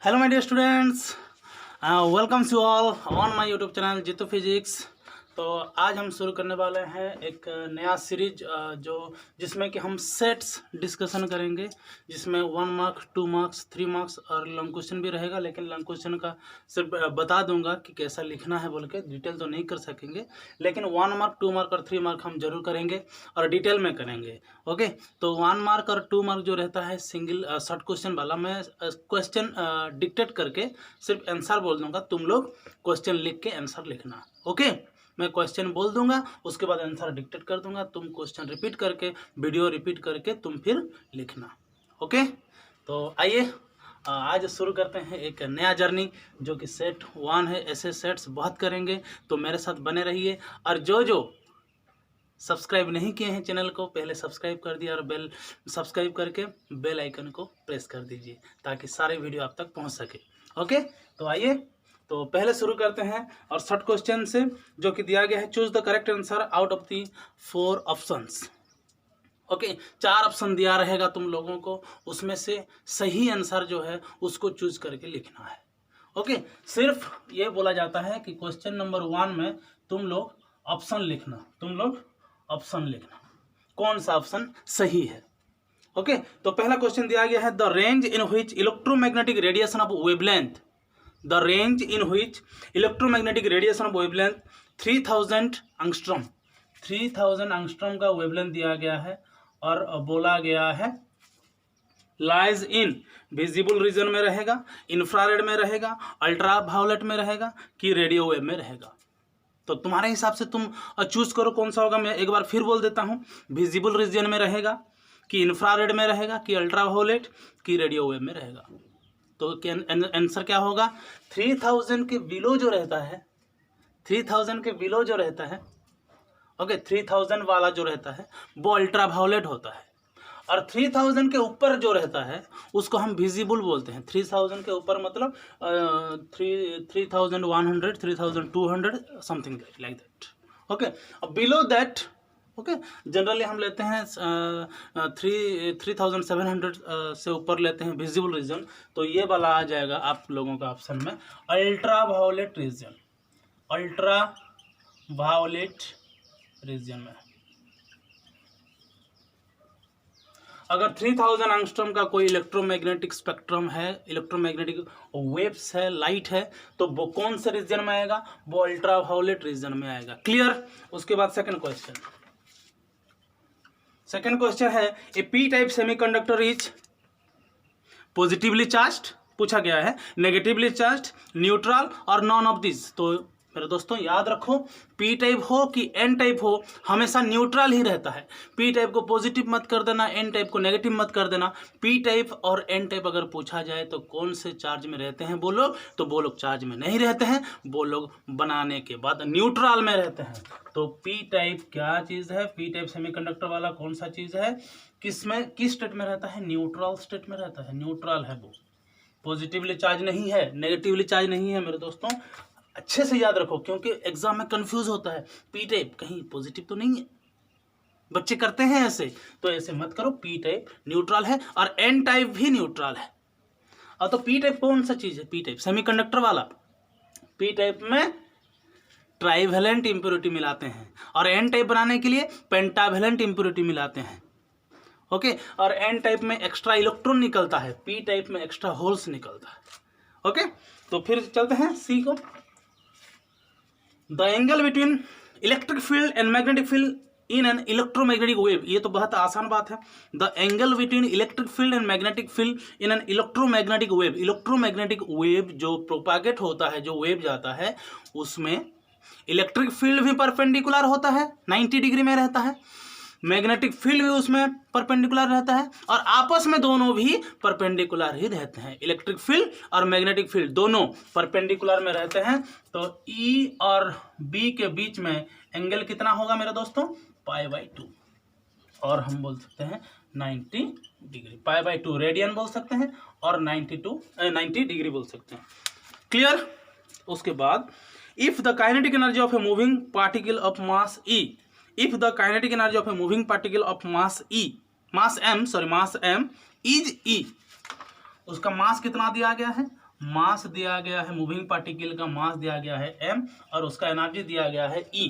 Hello my dear students, welcomes you all on my YouTube channel Jeetu physics. तो आज हम शुरू करने वाले हैं एक नया सीरीज जिसमें कि हम सेट्स डिस्कशन करेंगे, जिसमें 1 मार्क 2 मार्क्स 3 मार्क्स और लॉन्ग क्वेश्चन भी रहेगा। लेकिन लॉन्ग क्वेश्चन का सिर्फ बता दूंगा कि कैसा लिखना है बोल के, डिटेल तो नहीं कर सकेंगे। लेकिन 1 मार्क 2 मार्क और 3 मार्क हम जरूर करेंगे और डिटेल में करेंगे। ओके, तो 1 मार्क और 2 मार्क जो रहता है सिंगल शॉर्ट क्वेश्चन वाला, मैं क्वेश्चन डिक्टेट करके सिर्फ आंसर बोल दूंगा, तुम लोग क्वेश्चन लिख के आंसर लिखना। ओके, मैं क्वेश्चन बोल दूंगा, उसके बाद आंसर डिक्टेट कर दूंगा, तुम क्वेश्चन रिपीट करके वीडियो रिपीट करके तुम फिर लिखना। ओके, तो आइए आज शुरू करते हैं एक नया जर्नी जो कि सेट 1 है। ऐसे सेट्स बहुत करेंगे, तो मेरे साथ बने रहिए। और जो सब्सक्राइब नहीं किए हैं चैनल को, पहले सब्सक्राइब कर दिया और बेल सब्सक्राइब करके बेल आइकन को प्रेस कर दीजिए ताकि सारे वीडियो आप तक पहुंच सके। ओके, तो आइए तो पहले शुरू करते हैं और शॉर्ट क्वेश्चन से, जो कि दिया गया है choose the correct answer out of the 4 options. Okay, 4 option दिया रहेगा तुम लोगों को, उसमें से सही आंसर जो है उसको चूज करके लिखना है। ओके, सिर्फ ये बोला जाता है कि क्वेश्चन नंबर 1 में तुम लोग ऑप्शन लिखना, कौन सा ऑप्शन सही है। ओके, तो पहला क्वेश्चन दिया गया है the range in which electromagnetic radiation of wavelength, the range in which electromagnetic radiation of wavelength 3000 angstrom, 3000 angstrom का वेवलेंथ दिया गया है और बोला गया है लाइज इन विजिबल रीजन में रहेगा, इंफ्रारेड में रहेगा, अल्ट्रा वायोलेट में रहेगा कि रेडियो वेव में रहेगा। तो तुम्हारे हिसाब से तुम चूज करो कौन सा होगा। मैं एक बार फिर बोल देता हूँ, विजिबल रीजन में रहेगा कि इंफ्रारेड में रहेगा कि अल्ट्रा वायोलेट कि रेडियो वेव में रहेगा। तो आंसर क्या होगा? 3000 के बिलो जो रहता है, 3000 के बिलो जो रहता है, ओके, 3000 वाला जो रहता है वो अल्ट्रा वायोलेट होता है, और 3000 के ऊपर जो रहता है उसको हम विजिबल बोलते हैं। 3000 के ऊपर मतलब 3100 3200 something like that. Okay, below that, okay, generally हम लेते हैं 3700 से ऊपर लेते हैं विजिबल रीजन। तो ये वाला आ जाएगा आप लोगों का ऑप्शन में ultra violet region, ultra violet region में। अगर 3000 एंगस्ट्रॉम का कोई इलेक्ट्रोमैग्नेटिक स्पेक्ट्रम है, इलेक्ट्रोमैग्नेटिक वेव्स है, लाइट है, तो वो कौन से रीजन में आएगा? वो अल्ट्रा वायोलेट रीजन में आएगा। क्लियर? उसके बाद सेकंड क्वेश्चन है A P type semiconductor is positively charged, पूछा गया है, नेगेटिवली चार्ज्ड, न्यूट्रल और नॉन ऑफ दिस। तो मेरे दोस्तों याद रखो, पी टाइप हो कि एन टाइप हो, हमेशा न्यूट्रल ही रहता है। पी टाइप को पॉजिटिव मत कर देना, एन टाइप को नेगेटिव मत कर देना। पी टाइप और एन टाइप अगर पूछा जाए तो कौन से चार्ज में रहते हैं वो लोग, तो वो लोग चार्ज में नहीं रहते हैं, वो लोग बनाने के बाद न्यूट्रल में रहते हैं। तो पी टाइप क्या चीज़ है? पी टाइप सेमीकंडक्टर वाला कौन सा चीज़ है? किस स्टेट में रहता है? न्यूट्रल स्टेट में रहता है, न्यूट्रल है वो, पॉजिटिवली चार्ज नहीं है, नेगेटिवली चार्ज नहीं है। मेरे दोस्तों अच्छे से याद रखो, क्योंकि एग्जाम में कंफ्यूज होता है, पी टाइप कहीं पॉजिटिव तो नहीं है, बच्चे करते हैं ऐसे, तो ऐसे मत करो। पी टाइप न्यूट्रल है और एन टाइप भी न्यूट्रल है। और तो पी टाइप कौन सा चीज है? पी टाइप सेमीकंडक्टर वाला। पी टाइप में ट्राइवेलेंट इंप्योरिटी मिलाते हैं और एन टाइप बनाने के लिए पेंटावेलेंट इंप्योरिटी मिलाते हैं। ओके, और एन टाइप में एक्स्ट्रा इलेक्ट्रॉन निकलता है, पी टाइप में एक्स्ट्रा होल्स निकलता है। ओके, तो फिर चलते हैं सी को। The angle between electric field and magnetic field in an electromagnetic wave, ये तो बहुत आसान बात है। The angle between electric field and magnetic field in an electromagnetic wave, electromagnetic wave जो प्रोपागेट होता है, जो वेव जाता है, उसमें इलेक्ट्रिक फील्ड भी परपेंडिकुलर होता है, 90 डिग्री में रहता है, मैग्नेटिक फील्ड भी उसमें परपेंडिकुलर रहता है, और आपस में दोनों भी परपेंडिकुलर ही रहते हैं। इलेक्ट्रिक फील्ड और मैग्नेटिक फील्ड दोनों परपेंडिकुलर में रहते हैं। तो E और B के बीच में एंगल कितना होगा मेरे दोस्तों? π/2, और हम बोल सकते हैं 90 डिग्री। π/2 रेडियन बोल सकते हैं और 90 डिग्री बोल सकते हैं। क्लियर? उसके बाद if the kinetic energy of a moving particle of mass E, if the kinetic energy of a moving particle of mass m is E, उसका मास कितना दिया गया है? मास दिया गया है, मूविंग पार्टिकल का मास दिया गया है m और उसका एनर्जी दिया गया है E।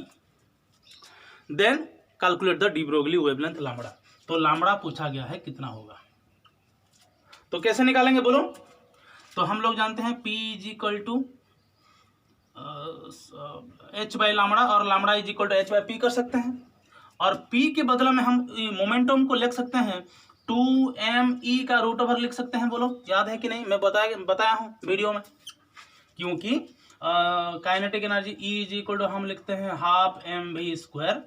Then calculate the de Broglie wavelength lambda. तो लैम्बडा पूछा गया है कितना होगा, तो कैसे निकालेंगे बोलो। तो हम लोग जानते हैं P is equal to h by lambda और lambda is equal to h by P कर सकते हैं, और P के बदले में हम मोमेंटम को लिख सकते हैं 2me का रूट ओवर लिख सकते हैं। बोलो याद है कि नहीं, मैं बताया हूँ वीडियो में। क्योंकि kinetic energy E is equal to हम लिखते हैं हाफ mv²,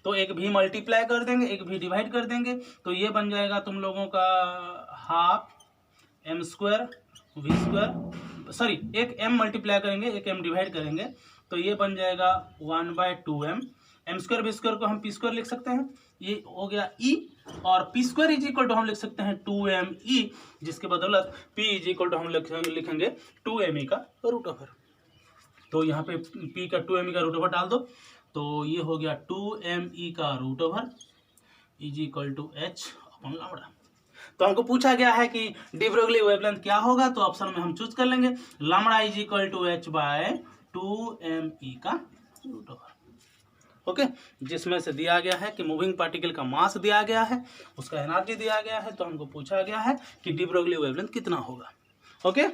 तो एक भी मल्टीप्लाई कर देंगे, एक भी डिवाइड कर देंगे, तो ये बन जाएगा तुम लोगों का हाफ m² v², सॉरी एक m मल्टीप्लाई करेंगे, एक m डिवाइड करेंगे, तो ये बन जाएगा 1/2m। m² v² को हम p² लिख सकते हैं, ये हो गया E, और p² इज इक्वल टू हम लिख सकते हैं 2me, जिसके बदौलत p इज इक्वल टू हम लिखेंगे 2me का रूट ओवर। तो यहाँ पे p का 2me का रूट ओवर डाल दो, तो ये हो गया 2me का root over is equal to h upon lambda. तो हमको पूछा गया है कि डी ब्रोगली वेवलेंथ क्या होगा, तो ऑप्शन में हम चूज कर लेंगे lambda is equal to h by 2me का रूट ओवर। ओके, जिसमें से दिया गया है कि मूविंग पार्टिकल का मास दिया गया है, उसका एनर्जी दिया गया है, तो हमको पूछा गया है कि डी ब्रोगली वेवलेंथ कितना होगा। ओके,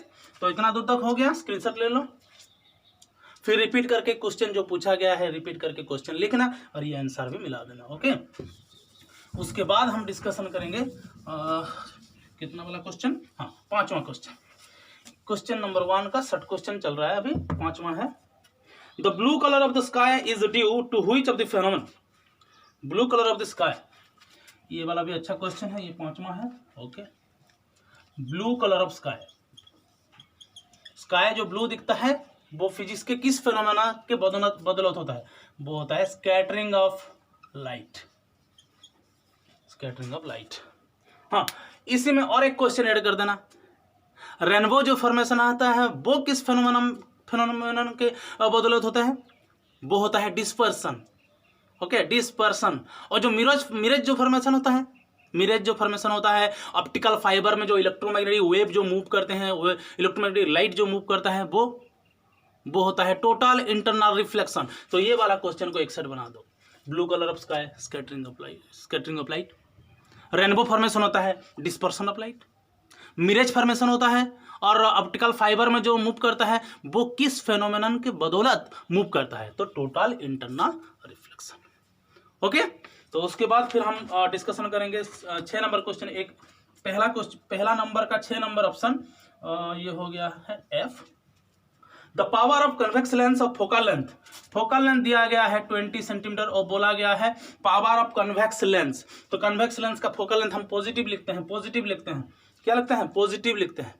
तो इतना दूर तक हो गया, स्क्रीनशॉट ले लो, फिर रिपीट करके क्वेश्चन जो पूछा गया है रिपीट करके क्वेश्चन लिखना और ये आंसर भी मिला देना। ओके, उसके बाद हम डिस्कशन करेंगे कितना वाला क्वेश्चन, हाँ 5वां क्वेश्चन। क्वेश्चन नंबर 1 का 60 क्वेश्चन चल रहा है, अभी 5वां है। The blue color of the sky is due to which of the phenomenon? Blue color of the sky, ये वाला भी अच्छा क्वेश्चन है, ये 5वां है। Okay, blue colour of sky, sky जो ब्लू दिखता है वो फिजिक्स के किस फेनोमेना के बदौलत होता है, वो होता है scattering of light, scattering of light. हाँ, इसी में और एक क्वेश्चन ऐड कर देना, रेनबो जो फॉर्मेशन आता है वो किस फेनोमेनन के बदौलत होता है, वो होता है डिस्पर्सन। Okay, dispersion. और जो मिरेज जो फॉर्मेशन होता है, मिरेज जो फॉर्मेशन होता है ऑप्टिकल फाइबर में जो इलेक्ट्रोमैग्नेटिक वेव जो मूव करते हैं, वो इलेक्ट्रोमैग्नेटिक लाइट जो मूव करता है, वो होता है टोटल इंटरनल रिफ्लेक्शन। तो ये वाला क्वेश्चन को एक साइड बना दो, blue colour of sky scattering of light, rainbow formation होता है dispersion of light, mirage formation होता है और ऑप्टिकल फाइबर में जो मूव करता है वो किस फेनोमेनन के बदौलत मूव करता है, तो टोटल इंटरनल रिफ्लेक्शन। ओके, तो उसके बाद फिर हम डिस्कशन करेंगे 6 नंबर क्वेश्चन। एक पहला नंबर का 6 नंबर ऑप्शन ये हो गया है F। The power of convex lens of focal length, focal length दिया गया है 20 सेंटीमीटर और बोला गया है पावर ऑफ कन्वेक्स लेंस। तो कन्वेक्स लेंस का फोकल लेंथ हम पॉजिटिव लिखते हैं, क्या लिखते हैं, पॉजिटिव लिखते हैं।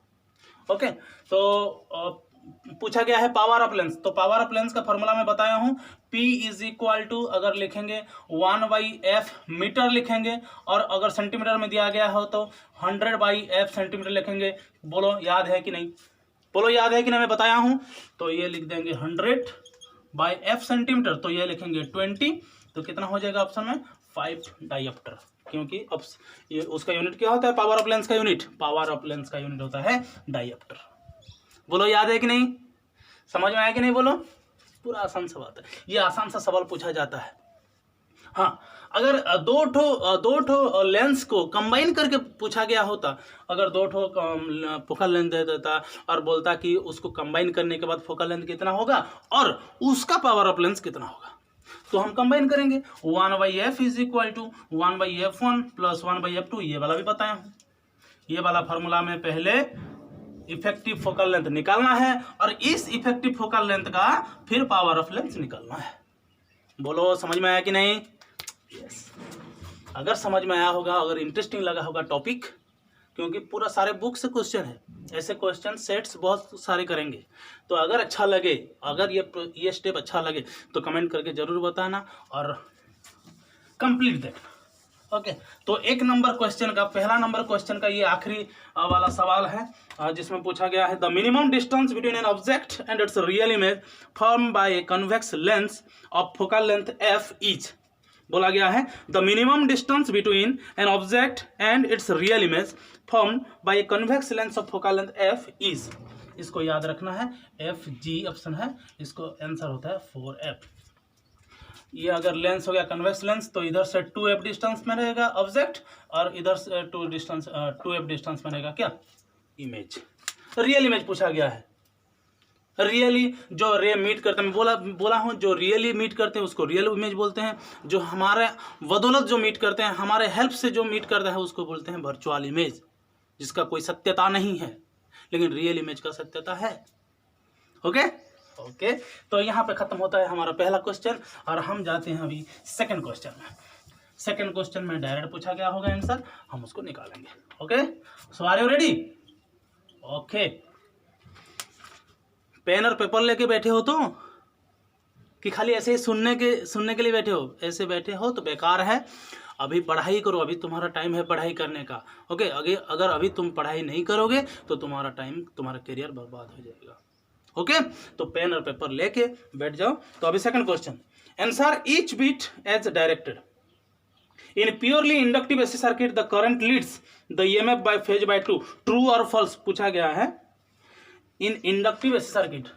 ओके, तो पूछा गया है पावर ऑफ लेंस, तो पावर ऑफ लेंस का फॉर्मूला मैं बताया हूं, P इज इक्वल टू अगर लिखेंगे 1/f मीटर लिखेंगे, और अगर सेंटीमीटर में दिया गया हो तो 100/f सेंटीमीटर लिखेंगे। बोलो याद है कि नहीं, बोलो याद है कि नहीं, मैं बताया हूं। तो ये लिख देंगे 100/f सेंटीमीटर, तो ये लिखेंगे 20, तो कितना हो जाएगा ऑप्शन में 5 डायप्टर, क्योंकि अब ये उसका यूनिट क्या होता है, पावर ऑफ लेंस का यूनिट, पावर ऑफ लेंस का यूनिट होता है डायप्टर। बोलो याद है कि नहीं, समझ में आया कि नहीं, बोलो। पूरा आसान सा बात है, ये आसान सा सवाल पूछा जाता है। हाँ, अगर दो ठो लेंस को कंबाइन करके पूछा गया होता, अगर 2 ठो फोकल लेंथ दे देता और बोलता कि उसको कंबाइन करने के बाद फोकल लेंथ कितना होगा और उसका पावर ऑफ लेंस कितना होगा, तो हम कंबाइन करेंगे 1/f is equal to 1/f1 plus 1/f2, ये वाला भी बताया हूँ। ये वाला फार्मूला में पहले इफेक्टिव फोकल लेंथ निकालना है और इस इफेक्टिव फोकल लेंथ का फिर पावर ऑफ लेंथ निकालना है। बोलो समझ में आया कि नहीं, यस। अगर समझ में आया होगा, अगर इंटरेस्टिंग लगा होगा टॉपिक, क्योंकि पूरा सारे बुक से क्वेश्चन है, ऐसे क्वेश्चन सेट्स बहुत सारे करेंगे, तो अगर अच्छा लगे, अगर ये स्टेप अच्छा लगे तो कमेंट करके जरूर बताना और कंप्लीट दैट। ओके, तो 1 नंबर क्वेश्चन का, पहला नंबर क्वेश्चन का ये आखिरी वाला सवाल है, जिसमें पूछा गया है the minimum distance between an object and it's real image form by A convex lens of focal length f is. बोला गया है the minimum distance between an object and it's real image formed by A convex lens of focal length F is, इसको याद रखना है, F G option है, इसको answer होता है 4f। ये अगर लेंस हो गया कन्वेक्स लेंस तो इधर से 2f डिस्टेंस में रहेगा ऑब्जेक्ट और इधर से 2f डिस्टेंस में रहेगा क्या, इमेज। रियल इमेज पूछा गया है, रियली जो रे मीट करते हैं, मैं बोला हूँ जो रियली मीट करते हैं उसको रियल इमेज बोलते हैं, जो हमारे बदौलत जो मीट करते हैं, हमारे हेल्प से जो मीट करता है उसको बोलते हैं वर्चुअल इमेज, जिसका कोई सत्यता नहीं है, लेकिन रियल इमेज का सत्यता है। ओके, तो यहाँ पे खत्म होता है हमारा पहला क्वेश्चन और हम जाते हैं अभी सेकंड क्वेश्चन में। सेकंड क्वेश्चन में डायरेक्ट पूछा गया होगा आंसर, हम उसको निकालेंगे। Okay, so are you ready? Okay, pen और पेपर लेके बैठे हो तो, कि खाली ऐसे ही सुनने के लिए बैठे हो? ऐसे बैठे हो तो बेकार है, अभी पढ़ाई करो, अभी तुम्हारा टाइम है पढ़ाई करने का। ओके, अगर अभी तुम पढ़ाई नहीं करोगे तो तुम्हारा टाइम, तुम्हारा करियर बर्बाद हो जाएगा। ओके, तो पेन और पेपर लेके बैठ जाओ। तो अभी second question, answer each bit as directed in purely inductive AC circuit the current leads the EMF by phase by 2, true और फॉल्स पूछा गया है। इन इंडक्टिव एसी सर्किट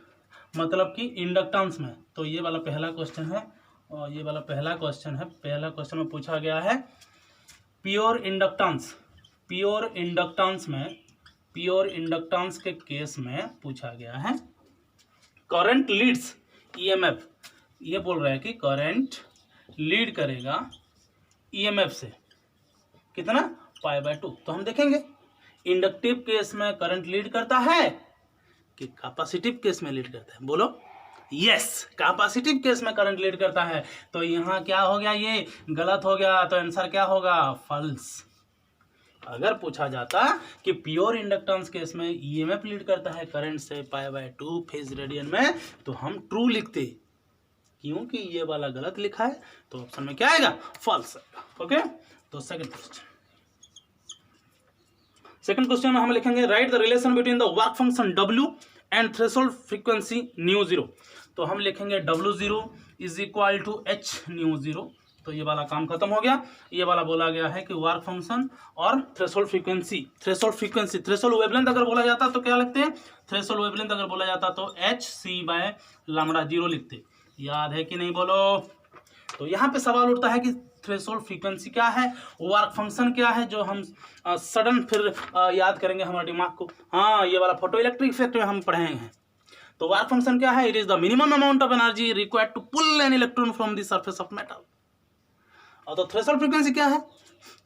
मतलब कि इंडक्टेंस में, तो ये वाला पहला क्वेश्चन है और ये वाला पहला क्वेश्चन है। पहला क्वेश्चन में पूछा गया है प्योर इंडक्टेंस में, प्योर इंडक्टेंस के केस में पूछा गया है करंट लीड्स ईएमएफ, ये बोल रहा है कि करंट लीड करेगा ईएमएफ से कितना, π/2। तो हम देखेंगे इंडक्टिव केस में करंट लीड करता है कि कैपेसिटिव केस में लीड करता है, बोलो। यस, कैपेसिटिव केस में करंट लीड करता है। तो यहाँ क्या हो गया, ये गलत हो गया, तो आंसर क्या होगा, फॉल्स। अगर पूछा जाता कि प्योर इंडक्टेंस केस में ईएमएफ लीड करता है करंट से π/2 फेज रेडियन में, तो हम ट्रू लिखते, क्योंकि ये वाला गलत लिखा है, तो ऑप्शन में क्या आएगा, फॉल्स आएगा। ओके, तो सेकंड क्वेश्चन में हम लिखेंगे write the relation between the work function W and threshold frequency ν0। तो हम लिखेंगे W0 is equal to h ν0। तो ये वाला काम खत्म हो गया। ये वाला बोला गया है कि वर्क फंक्शन और थ्रेशोल्ड फ्रीक्वेंसी, थ्रेशोल्ड वेवलेंथ अगर बोला जाता तो क्या लिखते हैं, थ्रेशोल्ड वेवलेंथ अगर बोला जाता तो hc/λ0 लिखते। याद है कि नहीं, बोलो। तो यहाँ पे सवाल उठता है कि थ्रेशोल्ड फ्रीक्वेंसी क्या है, वर्क फंक्शन क्या है, जो हम सडन फिर याद करेंगे हमारे दिमाग को। हाँ, ये वाला फोटो इलेक्ट्रिक इफेक्ट में हम पढ़ेंगे। तो वर्क फंक्शन क्या है, it is the minimum amount of energy required to pull an electron from the surface of metal. और तो थ्रेशोल्ड फ्रीक्वेंसी क्या है,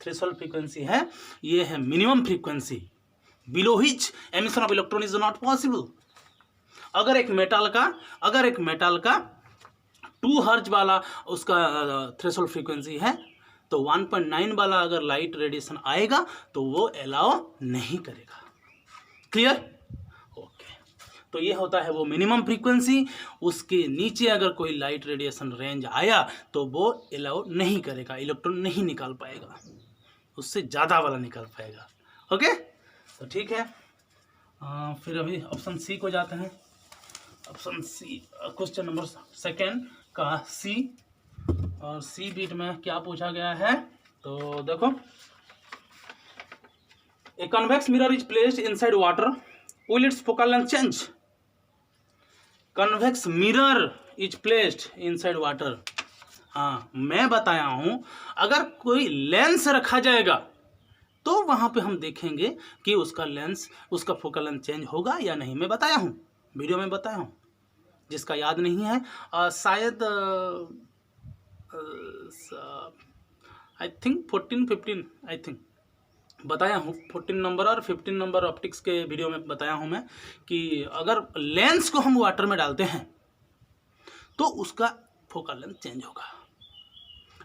थ्रेशोल्ड फ्रीक्वेंसी है, ये है minimum frequency below which emission of electron is not possible. अगर एक metal का 2 हर्ट्ज वाला उसका थ्रेशोल्ड फ्रीक्वेंसी है, तो 1.9 वाला अगर लाइट रेडिएशन आएगा तो वो अलाउ नहीं करेगा। क्लियर? ओके, तो ये होता है वो मिनिमम फ्रीक्वेंसी। उसके नीचे अगर कोई लाइट रेडिएशन रेंज आया तो वो अलाउ नहीं करेगा, इलेक्ट्रॉन नहीं निकाल पाएगा, उससे ज़्यादा वाला निकाल पाएगा। ओके, तो ठीक है। फिर अभी ऑप्शन सी को जाते हैं। Option C, question number second का सी, और सी बीट में क्या पूछा गया है, तो देखो, a convex mirror is placed inside water, will it's focal length change? Convex mirror is placed inside water. हाँ, मैं बताया हूं अगर कोई लेंस रखा जाएगा तो वहां पे हम देखेंगे कि उसका लेंस, उसका फोकल लेंथ चेंज होगा या नहीं। मैं बताया हूं, वीडियो में बताया हूं, जिसका याद नहीं है शायद आई थिंक 14-15 आई थिंक बताया हूँ, 14 नंबर और 15 नंबर ऑप्टिक्स के वीडियो में बताया हूँ मैं कि अगर लेंस को हम वाटर में डालते हैं तो उसका फोकल लेंथ चेंज होगा,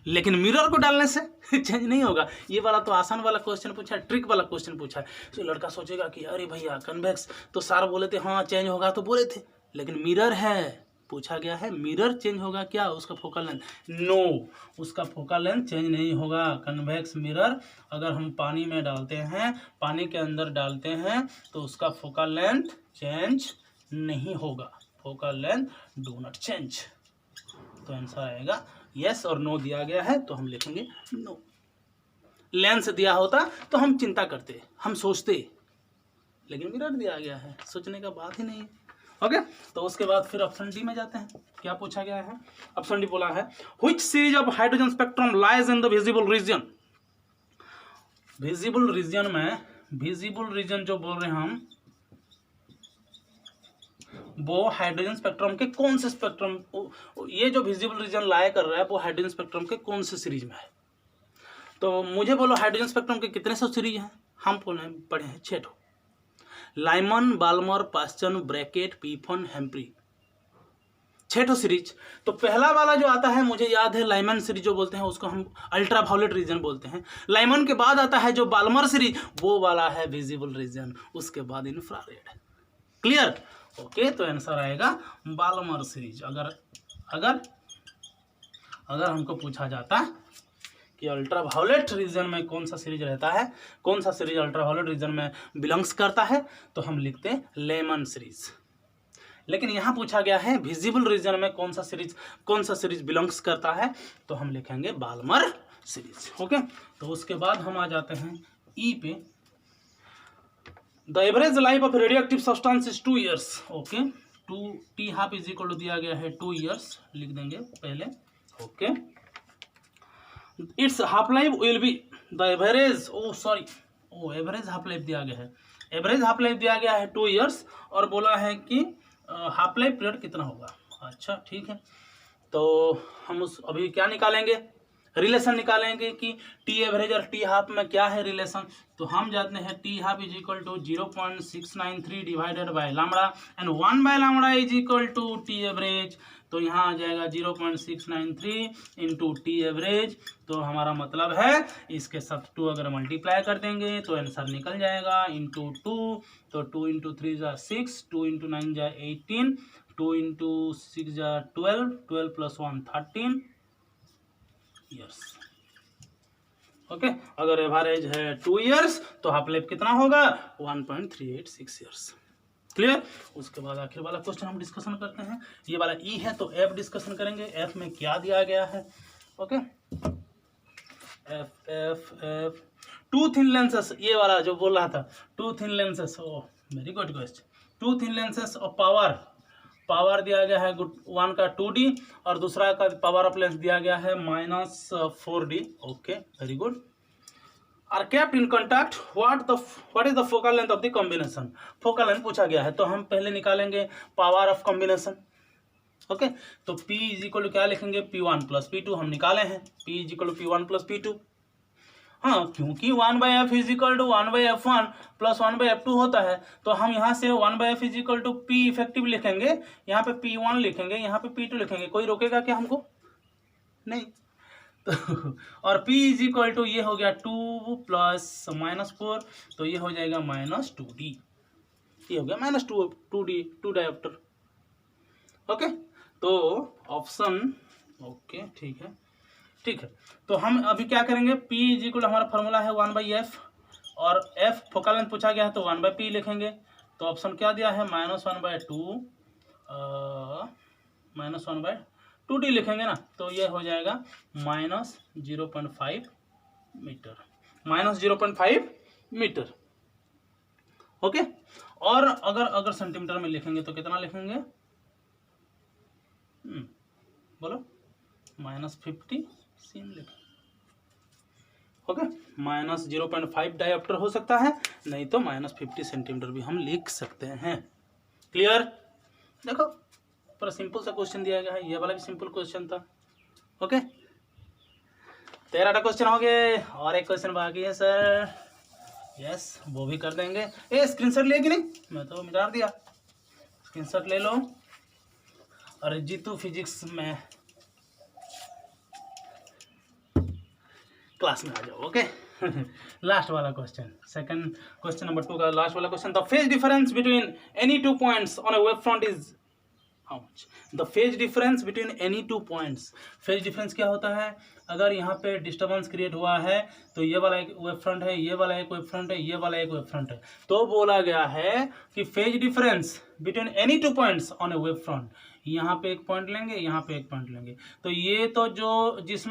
लेकिन मिरर को डालने से चेंज नहीं होगा। ये वाला तो आसान वाला क्वेश्चन पूछा है, ट्रिक वाला क्वेश्चन पूछा है। तो लड़का सोचेगा कि अरे भैया कन्वेक्स तो सार बोले थे, हाँ चेंज होगा तो बोले थे, लेकिन मिरर है, पूछा गया है मिरर चेंज होगा क्या उसका फोकल लेंथ? नो, उसका फोकल लेंथ चेंज नहीं होगा। कन्वेक्स मिरर अगर हम पानी में डालते हैं, पानी के अंदर डालते हैं, तो उसका फोकल लेंथ चेंज नहीं होगा। Focal length do not change. तो आंसर आएगा यस और नो दिया गया है तो हम लिखेंगे नो। लेंस दिया होता तो हम चिंता करते, हम सोचते, लेकिन मिरर दिया गया है, सोचने का बात ही नहीं है। ओके, तो उसके बाद फिर ऑप्शन डी में जाते हैं। क्या पूछा गया है? ऑप्शन डी बोला है which series of hydrogen spectrum lies in the visible region. Visible region में, विजिबल रीजन जो बोल रहे हैं हम, वो हाइड्रोजन स्पेक्ट्रम के कौन से स्पेक्ट्रम, ये जो विजिबल रीजन लाया कर रहा है वो हाइड्रोजन स्पेक्ट्रम के कौन से सीरीज में है। तो मुझे बोलो हाइड्रोजन स्पेक्ट्रम के कितने सौ सीरीज हैं? हम पढ़े हैं 6 ठो। लाइमन, बाल्मर, पास्चन, ब्रैकेट, पीफन, हेम्प्री, 6 ठो सीरीज। तो पहला वाला जो आता है मुझे याद है, लाइमन सीरीज जो बोलते हैं उसको हम अल्ट्रा वायलेट रीजन बोलते हैं। लाइमन के बाद आता है जो बाल्मर सीरीज, वो वाला है विजिबल रीजन, उसके बाद इंफ्रारेड। क्लियर? ओके, तो आंसर आएगा बाल्मर सीरीज। अगर हमको पूछा जाता कि अल्ट्रा वायलेट रीजन में कौन सा सीरीज रहता है, कौन सा सीरीज अल्ट्रा वायलेट रीजन में बिलोंग्स करता है, तो हम लिखते हैं लेमन सीरीज। लेकिन यहाँ पूछा गया है विजिबल रीजन में कौन सा सीरीज बिलोंग्स करता है, तो हम लिखेंगे बाल्मर सीरीज। ओके, तो उसके बाद हम आ जाते हैं ई पे। The average life of radioactive substance is 2 years. Okay, 2 T half is equal to दिया गया है 2 ईयर्स, लिख देंगे पहले। Okay, it's half life will be the average, average half life दिया गया है, एवरेज हाफ लाइफ दिया गया है 2 ईयर्स, और बोला है कि हाफ लाइफ पीरियड कितना होगा। अच्छा ठीक है, तो हम अभी क्या निकालेंगे, रिलेशन निकालेंगे कि टी एवरेज और टी हाफ में क्या है रिलेशन। तो हम जाते हैं T half is equal to 0.693 divided by lambda and 1 by lambda is equal to T average. तो यहाँ आ जाएगा 0.693 इंटू टी एवरेज। तो हमारा मतलब है इसके साथ 2 अगर मल्टीप्लाई कर देंगे तो आंसर निकल जाएगा इंटू 2। तो 2 इंटू 3 जा 6, 2 इंटू 9 जा 18, 2 इंटू 6 जा 12, 12 प्लस 1 13 ईयर्स। ओके, अगर एवरेज है 2 ईयर्स तो हाफ लाइफ कितना होगा 1.386 ईयर्स। क्लियर? उसके बाद आखिर वाला क्वेश्चन हम डिस्कशन करते हैं। ये वाला ई है तो एफ डिस्कशन करेंगे। एफ में क्या दिया गया है? Okay, F F F 2 thin lenses, ये वाला जो बोल रहा था 2 thin lenses. Oh very good question. 2 thin lenses और पावर दिया गया है 1 का 2D और दूसरा का पावर ऑफ लेंस दिया गया है -4D। Okay, very good. Are kept in contact, what is the focal length of the combination. Focal length पूछा गया है तो हम पहले निकालेंगे पावर ऑफ कॉम्बिनेशन। ओके, तो P इज इक्वल टू क्या लिखेंगे, P1 प्लस P2 हम निकाले हैं, P is equal to P1 plus P2। हाँ, क्योंकि 1/f is equal to 1/f1 plus 1/f2 होता है तो हम यहाँ से 1/f is equal to P effective लिखेंगे, यहाँ पे P1 लिखेंगे, यहाँ पे P2 लिखेंगे। कोई रोकेगा क्या हमको? नहीं। तो और P इज इक्वल टू ये हो गया 2 प्लस -4, तो ये हो जाएगा -2D। ये हो गया -2D, 2 डायोप्टर। ओके, तो ऑप्शन ओके ठीक है। तो हम अभी क्या करेंगे, P इज इक्वल हमारा फॉर्मूला है 1/f और f फोकल लेंथ पूछा गया है तो 1/p लिखेंगे। तो ऑप्शन क्या दिया है -1/2D लिखेंगे ना, तो ये हो जाएगा -0.5 मीटर, -0.5 मीटर। ओके, और अगर सेंटीमीटर में लिखेंगे तो कितना लिखेंगे, बोलो, -50 सीम लिखेंगे। ओके, -0.5 डायोप्टर हो सकता है, नहीं तो -50 सेंटीमीटर भी हम लिख सकते हैं। क्लियर? देखो पर सिंपल सा क्वेश्चन दिया गया है, ये वाला भी सिंपल क्वेश्चन था। ओके, 13 क्वेश्चन हो गए और एक क्वेश्चन बाकी है सर। यस, वो भी कर देंगे। ए स्क्रीनशॉट ले कि नहीं, मैं तो मिटा दिया, स्क्रीनशॉट ले लो। और जीतू फिजिक्स में क्लास में आ जाओ। ओके, लास्ट वाला क्वेश्चन, सेकंड क्वेश्चन नंबर 2 का लास्ट वाला question. The phase difference between any 2 points on a wave front is how much. The phase difference between any 2 points. Phase difference क्या होता है, अगर यहाँ पे डिस्टर्बेंस क्रिएट हुआ है तो ये वाला एक वेव फ्रंट है, ये वाला एक वेव फ्रंट है, ये वाला एक वेव फ्रंट है, तो बोला गया है कि phase difference between any 2 points on A wave front यहाँ पे एक पॉइंट लेंगे, यहाँ पे एक पॉइंट लेंगे। तो ये तो जो जिस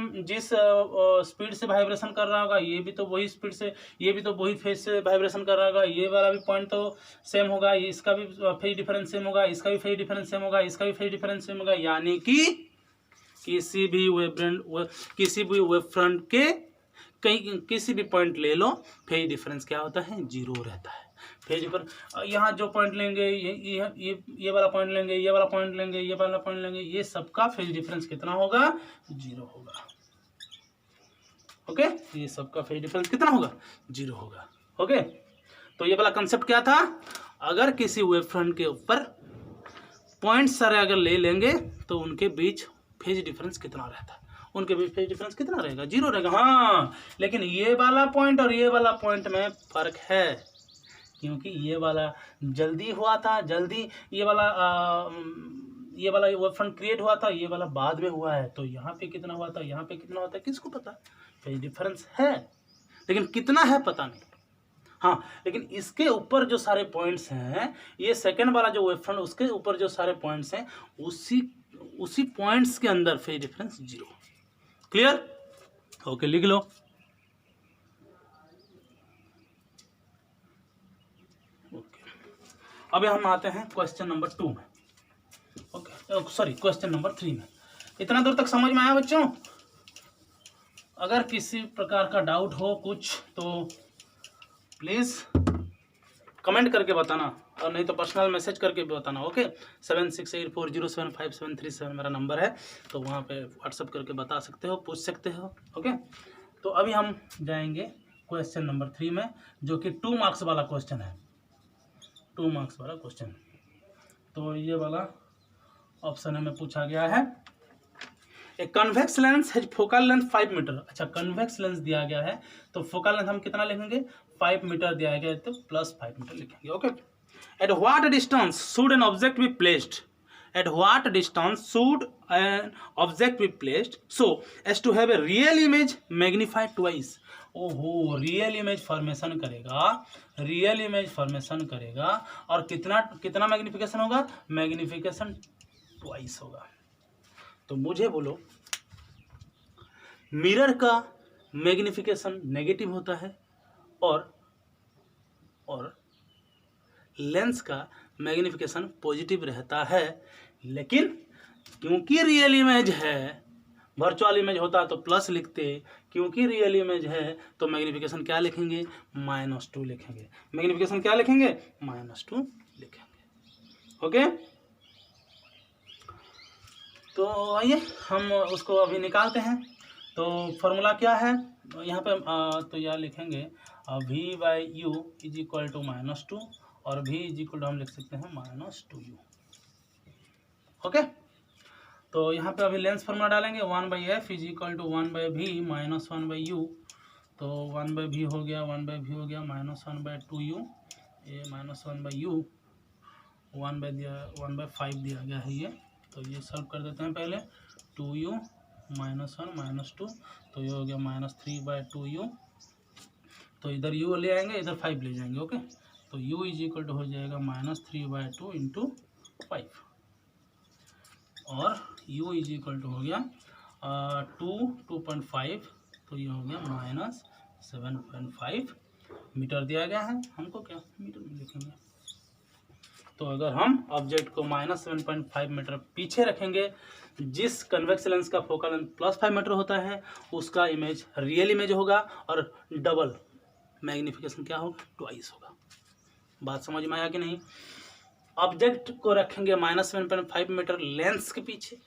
स्पीड से वाइब्रेशन कर रहा होगा ये भी तो वही स्पीड से, ये भी तो वही फेज से वाइब्रेशन कर रहा होगा, ये वाला भी पॉइंट तो सेम होगा, इसका भी फेज डिफरेंस सेम होगा, इसका भी फेज डिफरेंस सेम होगा, इसका भी फेज डिफरेंस सेम होगा। यानी कि किसी भी वेव फ्रंट के कहीं किसी भी पॉइंट ले लो, फेज डिफरेंस क्या होता है? जीरो रहता है। फेज डिफरेंस यहाँ जो पॉइंट लेंगे, ये वाला पॉइंट लेंगे, ये वाला पॉइंट लेंगे, ये वाला पॉइंट लेंगे, ये सबका फेज डिफरेंस कितना होगा? जीरो होगा। ओके, ये सबका फेज डिफरेंस कितना होगा? जीरो होगा। ओके, तो ये वाला कंसेप्ट क्या था? अगर किसी वेव फ्रंट के ऊपर पॉइंट सारे अगर ले लेंगे तो उनके बीच फेज डिफरेंस कितना रहता है? उनके बीच फेज डिफरेंस कितना रहेगा? जीरो रहेगा। हाँ, लेकिन ये वाला पॉइंट और ये वाला पॉइंट में फर्क है, क्योंकि ये वाला जल्दी हुआ था, जल्दी ये वाला वेव फ्रंट क्रिएट हुआ था, ये वाला बाद में हुआ है। तो यहाँ पे कितना हुआ था, यहाँ पे कितना होता है, किसको पता? फेज डिफरेंस है, लेकिन कितना है पता नहीं। हाँ, लेकिन इसके ऊपर जो सारे पॉइंट्स हैं, ये सेकंड वाला जो वेव फ्रंट, उसके ऊपर जो सारे पॉइंट्स हैं, उसी पॉइंट्स के अंदर phase difference zero. Clear? Okay, लिख लो। ओके, अभी हम आते हैं क्वेश्चन नंबर 2 में। ओके, सॉरी, क्वेश्चन नंबर 3 में। इतना दूर तक समझ में आया बच्चों? अगर किसी प्रकार का डाउट हो कुछ तो प्लीज़ कमेंट करके बताना, और नहीं तो पर्सनल मैसेज करके भी बताना। ओके, 7684075737 मेरा नंबर है, तो वहाँ पे व्हाट्सअप करके बता सकते हो, पूछ सकते हो। ओके, तो अभी हम जाएंगे क्वेश्चन नंबर 3 में, जो कि 2 मार्क्स वाला क्वेश्चन है। 2 मार्क्स वाला क्वेश्चन, तो ये वाला ऑप्शन में पूछा गया है, a convex lens has focal length 5 metre. अच्छा, कन्वेक्स लेंस दिया गया है तो फोकल लेंथ हम कितना लिखेंगे? 5 मीटर दिया गया है, तो प्लस 5 मीटर लिखेंगे। Okay, at what distance should an object be placed? At what distance should an object be placed so as to have a real image magnified twice? ओहो, real image formation करेगा, real image formation करेगा, और कितना magnification होगा? Magnification twice होगा। तो मुझे बोलो, मिरर का मैग्निफिकेशन नेगेटिव होता है और लेंस का मैग्निफिकेशन पॉजिटिव रहता है, लेकिन क्योंकि रियल इमेज है, वर्चुअल इमेज होता तो प्लस लिखते, क्योंकि रियल इमेज है तो मैग्निफिकेशन क्या लिखेंगे? -2 लिखेंगे। मैग्निफिकेशन क्या लिखेंगे? -2 लिखेंगे। ओके, तो आइए हम उसको अभी निकालते हैं। तो फॉर्मूला क्या है यहाँ पे? तो यह लिखेंगे v/u इज इक्वल टू -2, और v इज इक्वल टू हम लिख सकते हैं -2u। ओके, तो यहाँ पे अभी लेंस फॉर्मूला डालेंगे, 1/f is equal to 1/v minus 1/u। तो 1/v हो गया, 1/v हो गया, -1/2u, ये -1/u, 1/5 दिया गया है ये। तो ये सॉल्व कर देते हैं पहले, 2u -1 -2, तो ये हो गया -3/2u। तो इधर u ले आएंगे, इधर 5 ले जाएंगे। ओके, तो u इज इक्वल टू हो जाएगा -3/2 इंटू 5, और u इज इक्वल टू हो गया 2.5, तो ये हो गया -7.5 मीटर दिया गया है हमको, क्या मीटर में लिखेंगे। तो अगर हम ऑब्जेक्ट को -7.5 मीटर पीछे रखेंगे, जिस कन्वेक्स लेंस का फोकल लेंथ +5 मीटर होता है, उसका इमेज रियल इमेज होगा, और डबल मैग्निफिकेशन क्या होगा? ट्वाइस होगा। बात समझ में आया कि नहीं? ऑब्जेक्ट को रखेंगे -7.5 मीटर लेंस के पीछे,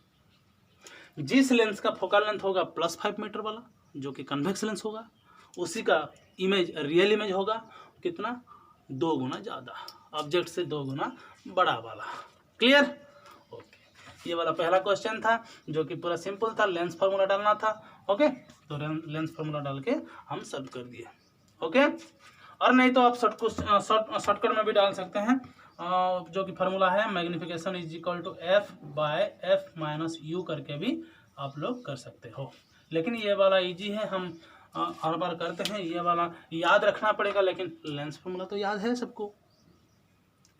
जिस लेंस का फोकल लेंथ होगा +5 मीटर वाला, जो कि कन्वेक्स लेंस होगा, उसी का इमेज रियल इमेज होगा कितना? 2 गुना ज़्यादा, ऑब्जेक्ट से 2 गुना बड़ा वाला। क्लियर? ओके, ये वाला पहला क्वेश्चन था, जो कि पूरा सिंपल था, लेंस फार्मूला डालना था। ओके, तो लेंस फार्मूला डाल के हम सॉल्व कर दिए। ओके, और नहीं तो आप शॉर्टकट में भी डाल सकते हैं, जो कि फार्मूला है magnification is equal to f/f minus u करके भी आप लोग कर सकते हो। लेकिन ये वाला इजी है, हम हर बार करते हैं, ये वाला याद रखना पड़ेगा, लेकिन लेंस फार्मूला तो याद है सबको,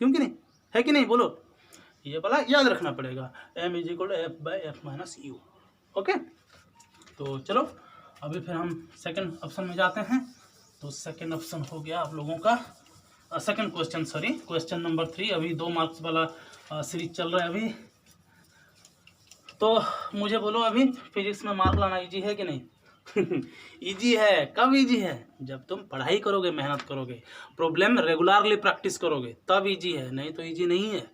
क्यों कि नहीं? है कि नहीं? बोलो, ये वाला याद रखना पड़ेगा, m is equal to F by F minus U. Okay, तो चलो अभी फिर हम सेकंड ऑप्शन में जाते हैं। तो सेकंड ऑप्शन हो गया आप लोगों का second question, sorry question number 3। अभी 2 मार्क्स वाला सीरीज चल रहा है अभी। तो मुझे बोलो अभी फिजिक्स में मार्क लाना इजी है कि नहीं? इजी है। कब इजी है? जब तुम पढ़ाई करोगे, मेहनत करोगे, प्रॉब्लम रेगुलरली प्रैक्टिस करोगे, तब इजी है, नहीं तो इजी नहीं है।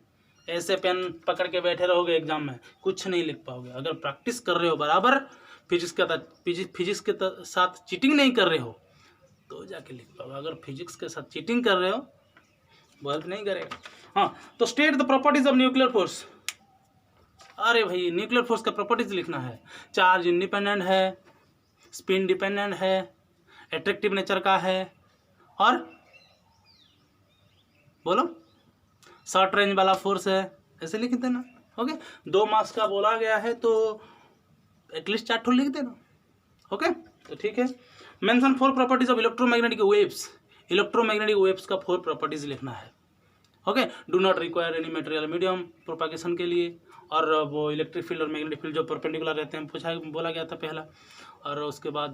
ऐसे पेन पकड़ के बैठे रहोगे एग्जाम में, कुछ नहीं लिख पाओगे। अगर प्रैक्टिस कर रहे हो बराबर, फिजिक्स के साथ चीटिंग नहीं कर रहे हो, तो जाके लिख पाओगे। अगर फिजिक्स के साथ चीटिंग कर रहे हो, वर्क नहीं करेगा। हाँ, तो state the properties of nuclear force. अरे भाई, न्यूक्लियर फोर्स का प्रॉपर्टीज लिखना है। चार्ज इंडिपेंडेंट है, स्पिन डिपेंडेंट है, एट्रैक्टिव नेचर का है, और बोलो शॉर्ट रेंज वाला फोर्स है, ऐसे लिख देना। ओके, 2 मार्क्स का बोला गया है तो एटलीस्ट 4 ठो लिख देना। ओके, तो ठीक है। Mention 4 properties of electromagnetic waves. Electromagnetic waves का 4 प्रॉपर्टीज लिखना है। Okay, do not require any material medium propagation के लिए, और वो इलेक्ट्रिक फील्ड और मैग्नेटिक फील्ड जो परपेंडिकुलर रहते हैं बोला गया था पहला। और उसके बाद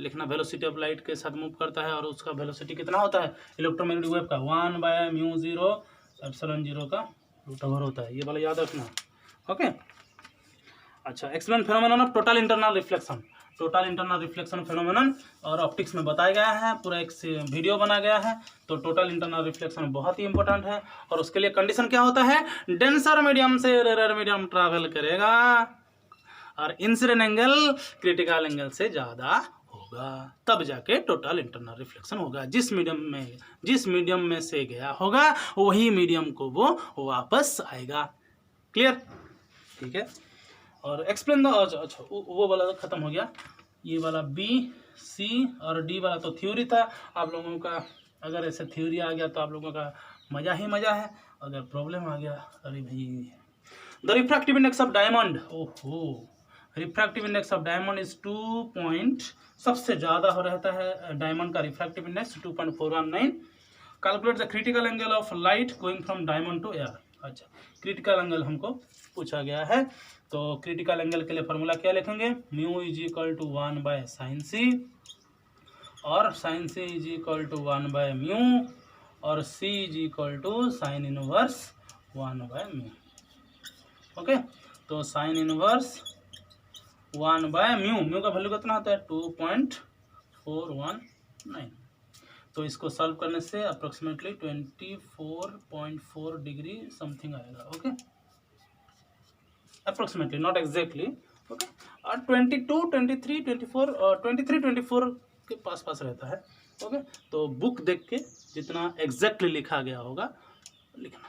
लिखना वेलोसिटी ऑफ लाइट के साथ मूव करता है, और उसका वेलोसिटी कितना होता है इलेक्ट्रोमैग्नेटिक वेव का 1/μ0 ε0 का √ओवर होता है। ये वाला याद रखना। ओके, अच्छा, explain phenomenon of total internal reflection. Total internal reflection phenomenon और ऑप्टिक्स में बताया गया है, पूरा एक वीडियो बना गया है। तो टोटल इंटरनल रिफ्लेक्शन बहुत ही इंपॉर्टेंट है, और उसके लिए कंडीशन क्या होता है? डेंसर मीडियम से रेयर मीडियम ट्रैवल करेगा, और इंसिडेंट एंगल क्रिटिकल एंगल से ज़्यादा होगा, तब जाके टोटल इंटरनल रिफ्लेक्शन होगा। जिस मीडियम में से गया होगा, वही मीडियम को वो वापस आएगा। क्लियर? ठीक है। और एक्सप्लेन द, अच्छा वो वाला खत्म हो गया। ये वाला बी, सी और डी वाला तो थ्योरी था आप लोगों का। अगर ऐसे थ्योरी आ गया तो आप लोगों का मज़ा ही मज़ा है। अगर प्रॉब्लम आ गया, अरे भाई, the refractive index of diamond, ओहो, refractive index of diamond is 2 सबसे ज़्यादा हो रहता है डायमंड का refractive index 2.419। Calculate the critical angle of light going from diamond to air. अच्छा, क्रिटिकल एंगल हमको पूछा गया है, तो क्रिटिकल एंगल के लिए फॉर्मूला क्या लिखेंगे? Mu is equal to 1/sin c, और sin c is equal to 1/μ, और c is equal to sin inverse 1/μ। Okay, तो sin इनवर्स 1/μ, म्यू का वैल्यू कितना होता है? 2.419। तो इसको सॉल्व करने से अप्रोक्सीमेटली 24.4 डिग्री समथिंग आएगा। Okay, approximately, not exactly. Okay, और 22, 23, 24 और 23-24 के पास रहता है। ओके, तो बुक देख के जितना एग्जैक्टली लिखा गया होगा लिखना,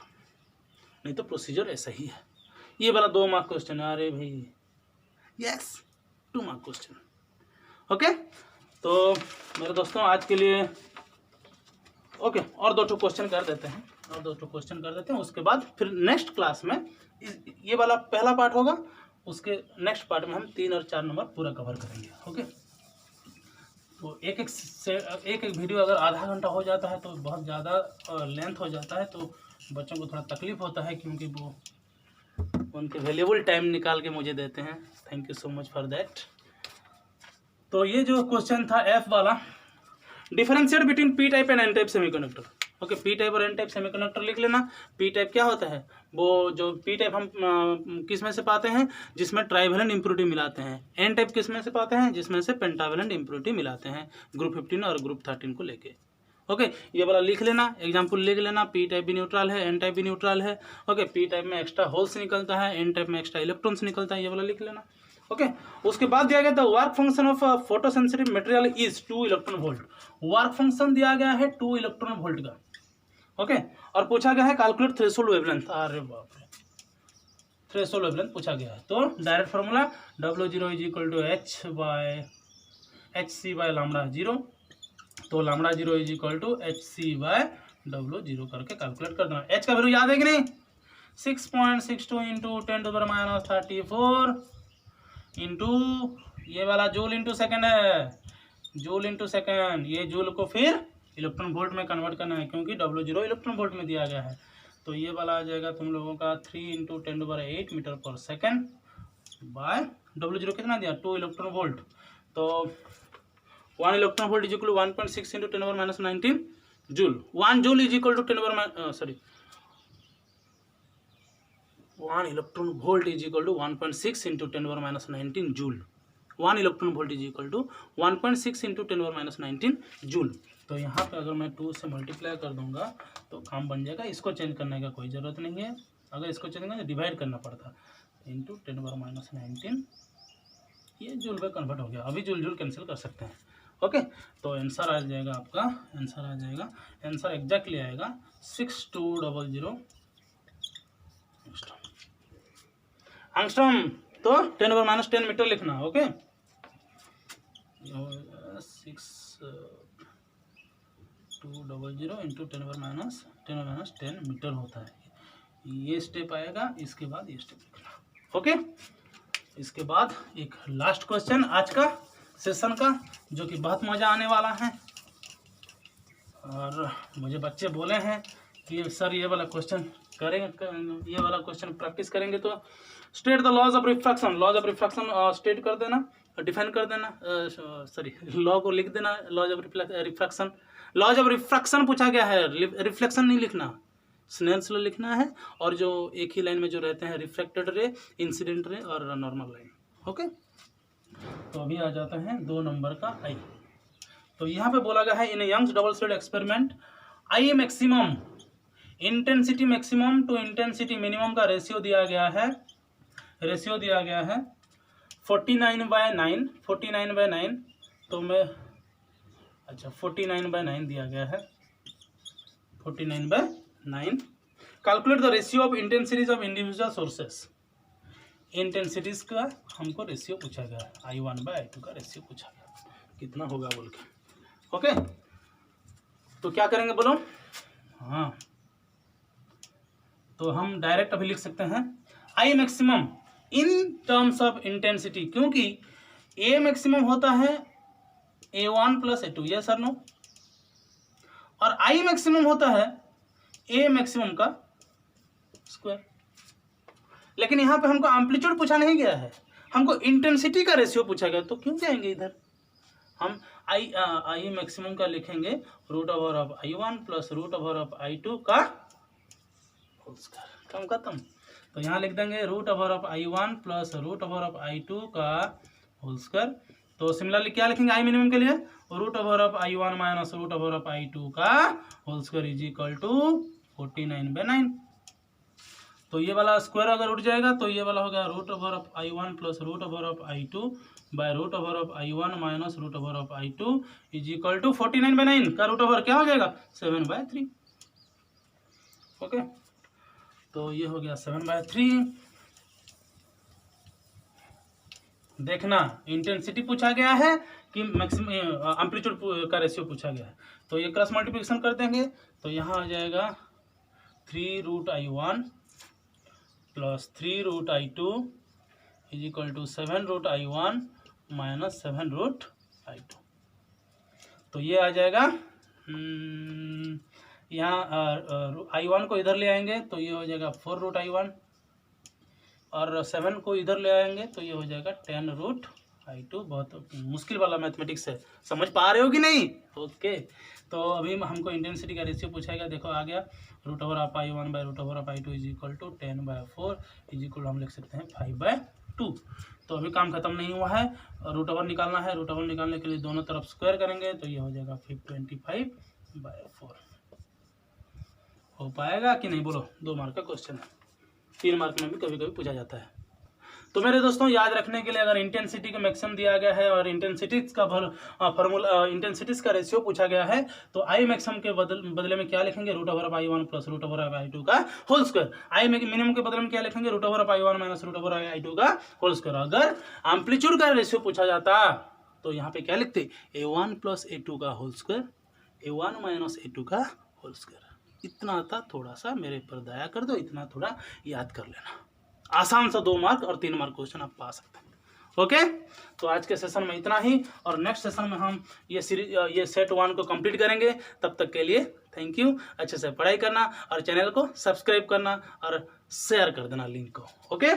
नहीं तो प्रोसीजर ऐसा ही है। ये वाला 2 मार्क क्वेश्चन है। अरे भाई, यस, 2 मार्क क्वेश्चन। ओके, तो मेरे दोस्तों आज के लिए ओके, और 2 क्वेश्चन कर देते हैं, उसके बाद फिर नेक्स्ट क्लास में ये वाला पहला पार्ट होगा, उसके नेक्स्ट पार्ट में हम 3 और 4 नंबर पूरा कवर करेंगे। ओके, तो एक वीडियो अगर आधा घंटा हो जाता है तो बहुत ज़्यादा लेंथ हो जाता है, तो बच्चों को थोड़ा तकलीफ होता है, क्योंकि वो उनके वैल्यूएबल टाइम निकाल के मुझे देते हैं। Thank you so much for that. तो ये जो क्वेश्चन था F वाला, differentiate between P type and N type semiconductor. Okay, P type और एन टाइप सेमीकंडक्टर लिख लेना। पी टाइप क्या होता है? वो जो पी टाइप हम किस में से पाते हैं? जिसमें ट्राइवेलेंट इम्प्योरिटी मिलाते हैं। एन टाइप किस में से पाते हैं? जिसमें से पेंटावेलेंट इम्प्योरिटी मिलाते हैं, ग्रुप 15 और ग्रुप 13 को लेके। ओके, ये वाला लिख लेना, एग्जाम्पल लिख लेना। पी टाइप भी न्यूट्रल है, एन टाइप भी न्यूट्रल है। ओके, पी टाइप में एक्स्ट्रा होल्स निकलता है, एन टाइप में एक्स्ट्रा इलेक्ट्रॉन्स निकलता है। ये वाला लिख लेना। ओके, उसके बाद दिया गया था work function of photo sensitive material is 2 electron volt. Work function दिया गया है 2 इलेक्ट्रॉन वोल्ट का। ओके, और पूछा गया है कैलकुलेट थ्रेशोल्ड वेवलेंथ। अरे बाप रे, थ्रेशोल्ड वेवलेंथ पूछा गया है। तो direct formula W0 is equal to hc/λ0। तो λ0 इज इक्वल टू hc/W0 करके कैलकुलेट कर देना। h का वैल्यू याद है कि नहीं? 6.62 इंटू 10⁻34 इंटू ये वाला जूल इंटू सेकेंड है, जूल इंटू सेकेंड। ये जूल को फिर इलेक्ट्रॉन वोल्ट में कन्वर्ट करना है, क्योंकि W0 इलेक्ट्रॉन वोल्ट में दिया गया है। तो ये वाला आ जाएगा तुम लोगों का 3 × 10⁸ मीटर पर सेकेंड बाय W0 कितना दिया 2 इलेक्ट्रॉन वोल्ट। तो 1 electron volt is equal to 1.6 × 10⁻19 joule. 1 joule is equal to 1 electron volt is equal to 1.6 × 10⁻19 joule. 1 electron volt is equal to 1.6 × 10⁻19 joule. तो यहाँ पे अगर मैं 2 से मल्टीप्लाई कर दूंगा तो काम बन जाएगा। इसको चेंज करने का कोई ज़रूरत नहीं है, अगर इसको चेंज करना तो डिवाइड करना पड़ता इंटू 10⁻19 ये जूल में कन्वर्ट हो गया। अभी जूल कैंसिल कर सकते हैं। ओके, तो आंसर आ जाएगा आपका, आंसर एग्जैक्टली आएगा 6200 एंगस्ट्रॉम। तो 10⁻10 मीटर लिखना। ओके, 6200 इंटू 10⁻10 मीटर होता है। ये स्टेप आएगा, इसके बाद ये स्टेप लिखना। ओके, इसके बाद एक लास्ट क्वेश्चन आज का सेशन का, जो कि बहुत मज़ा आने वाला है। और मुझे बच्चे बोले हैं कि सर ये वाला क्वेश्चन करेंगे, ये वाला क्वेश्चन प्रैक्टिस करेंगे तो state the laws of refraction. Laws of refraction state कर देना, डिफाइन कर देना, सॉरी लॉ को लिख देना। Laws of refraction, laws of refraction पूछा गया है, रिफ्लेक्शन नहीं लिखना, स्नेल्स लॉ लिखना है। और जो एक ही लाइन में जो रहते हैं रिफ्रैक्टेड रे, इंसिडेंट रे और नॉर्मल लाइन। ओके, तो अभी आ जाता है 2 नंबर का आई। तो यहाँ पे बोला गया है in Young's double slit experiment I maximum intensity maximum to intensity minimum का रेशियो दिया गया है, 49/9, 49/9। तो मैं अच्छा 49/9 दिया गया है, 49/9। Calculate the ratio of intensities of individual sources. Intensities का हमको रेशियो पूछा गया है, I1/I2 का रेशियो पूछा गया कितना होगा बोल के। ओके, तो क्या करेंगे बोलो। हाँ, तो हम डायरेक्ट अभी लिख सकते हैं I maximum in terms of intensity, क्योंकि ए मैक्सिमम होता है A1 + A2, ये सर नो, और आई मैक्सिमम होता है ए मैक्सिमम का स्क्वायर। लेकिन यहाँ पे हमको एम्पलीट्यूड पूछा नहीं गया है, हमको इंटेंसिटी का रेशियो पूछा गया। तो क्यों जाएंगे इधर, हम आई मैक्सिमम का लिखेंगे √I1 + √I2 का होल स्क्वायर। कम खत्म। तो यहाँ लिख देंगे √I1 + √I2 का होल स्क्वायर। तो सिमिलरली क्या लिखेंगे आई मिनिमम के लिए, √I1 - √I2 का whole square is equal to 49/9। तो ये वाला स्क्वायर अगर उठ जाएगा तो ये वाला हो गया √I1 + √I2 bye √I1 - √I2 is equal to 49/9 का रूट ओवर क्या हो जाएगा 7/3। ओके, तो ये हो गया 7/3। देखना इंटेंसिटी पूछा गया है कि मैक्सिमम एम्पलीट्यूड का रेशियो पूछा गया है। तो ये क्रॉस मल्टीप्लिकेशन कर देंगे तो यहाँ आ जाएगा 3√I1 + 3√I2 is equal to 7√I1 - 7√I2। तो ये आ जाएगा, यहाँ I1 को इधर ले आएंगे तो ये हो जाएगा 4√I1 और 7 को इधर ले आएंगे तो ये हो जाएगा 10√I2। बहुत मुश्किल वाला मैथमेटिक्स है, समझ पा रहे हो कि नहीं। ओके, तो अभी हमको इंटेंसिटी का रेशियो पूछाएगा। देखो आ गया √I1 by √I2 is equal to 10/4 is equal हम लिख सकते हैं 5/2। तो अभी काम खत्म नहीं हुआ है, √ओवर निकालना है। √ओवर निकालने के लिए दोनों तरफ स्क्वायर करेंगे तो ये हो जाएगा 25/4। हो पाएगा कि नहीं बोलो। 2 मार्क का क्वेश्चन है, 3 मार्क में भी कभी कभी पूछा जाता है। तो मेरे दोस्तों याद रखने के लिए अगर इंटेंसिटी का मैक्सिमम दिया गया है और इंटेंसिटीज का फॉर्मूला इंटेंसिटीज का रेशियो पूछा गया है तो आई मैक्सिमम के बदले में क्या लिखेंगे √I1 + √I2 का होल स्क्वायर। आई मिनिमम के बदले में क्या लिखेंगे √I1 - √I2 का होल स्क्वायर। अगर एम्पलीट्यूड का रेशियो पूछा जाता तो यहाँ पे क्या लिखते A1 + A2 का होल स्क्वायर, A1 - A2 का होल स्क्वायर। इतना था, थोड़ा सा मेरे पर दया कर दो, इतना थोड़ा याद कर लेना। आसान सा 2 मार्क और 3 मार्क क्वेश्चन आप पा सकते हैं। ओके, तो आज के सेशन में इतना ही, और नेक्स्ट सेशन में हम ये सेट 1 को कंप्लीट करेंगे। तब तक के लिए थैंक यू। अच्छे से पढ़ाई करना और चैनल को सब्सक्राइब करना और शेयर कर देना लिंक को। ओके।